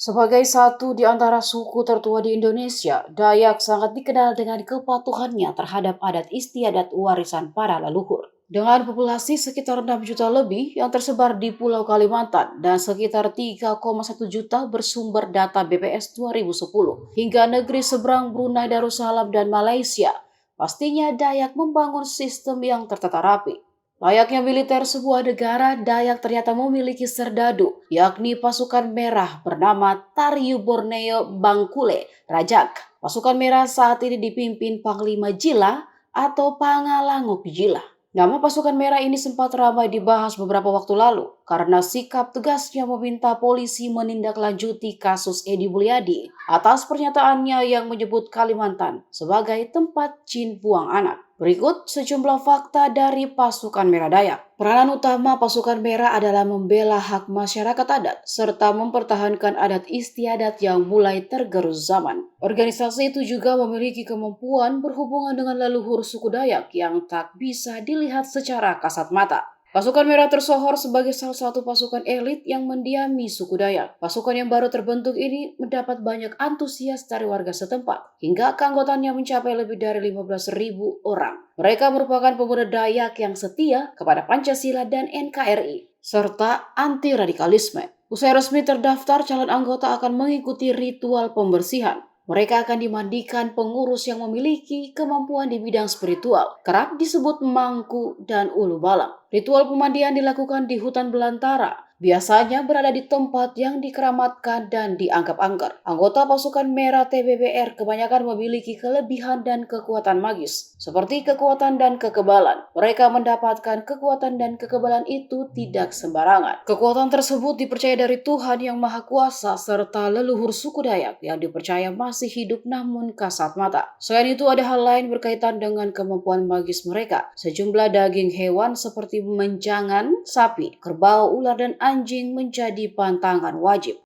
Sebagai satu di antara suku tertua di Indonesia, Dayak sangat dikenal dengan kepatuhannya terhadap adat istiadat warisan para leluhur. Dengan populasi sekitar 6 juta lebih yang tersebar di Pulau Kalimantan dan sekitar 3,1 juta bersumber data BPS 2010 hingga negeri seberang Brunei Darussalam dan Malaysia, pastinya Dayak membangun sistem yang tertata rapi. Layaknya militer sebuah negara, Dayak ternyata memiliki serdadu, yakni pasukan merah bernama Tariu Borneo Bangkule Rajak. Pasukan merah saat ini dipimpin Panglima Jila atau Pangalangop Jila. Nama pasukan merah ini sempat ramai dibahas beberapa waktu lalu karena sikap tegasnya meminta polisi menindaklanjuti kasus Edi Mulyadi atas pernyataannya yang menyebut Kalimantan sebagai tempat jin buang anak. Berikut sejumlah fakta dari pasukan Merah Dayak. Peranan utama pasukan Merah adalah membela hak masyarakat adat serta mempertahankan adat istiadat yang mulai tergerus zaman. Organisasi itu juga memiliki kemampuan berhubungan dengan leluhur suku Dayak yang tak bisa dilihat secara kasat mata. Pasukan Merah tersohor sebagai salah satu pasukan elit yang mendiami suku Dayak. Pasukan yang baru terbentuk ini mendapat banyak antusias dari warga setempat, hingga keanggotaannya mencapai lebih dari 15.000 orang. Mereka merupakan pemuda Dayak yang setia kepada Pancasila dan NKRI, serta anti-radikalisme. Usai resmi terdaftar, calon anggota akan mengikuti ritual pembersihan. Mereka akan dimandikan pengurus yang memiliki kemampuan di bidang spiritual, kerap disebut mangku dan ulu balang. Ritual pemandian dilakukan di hutan belantara, biasanya berada di tempat yang dikeramatkan dan dianggap angker. Anggota pasukan merah TBBR kebanyakan memiliki kelebihan dan kekuatan magis, seperti kekuatan dan kekebalan. Mereka mendapatkan kekuatan dan kekebalan itu tidak sembarangan. Kekuatan tersebut dipercaya dari Tuhan Yang Maha Kuasa serta leluhur suku Dayak yang dipercaya masih hidup namun kasat mata. Selain itu ada hal lain berkaitan dengan kemampuan magis mereka. Sejumlah daging hewan seperti menjangan, sapi, kerbau, ular, dan anjing menjadi pantangan wajib.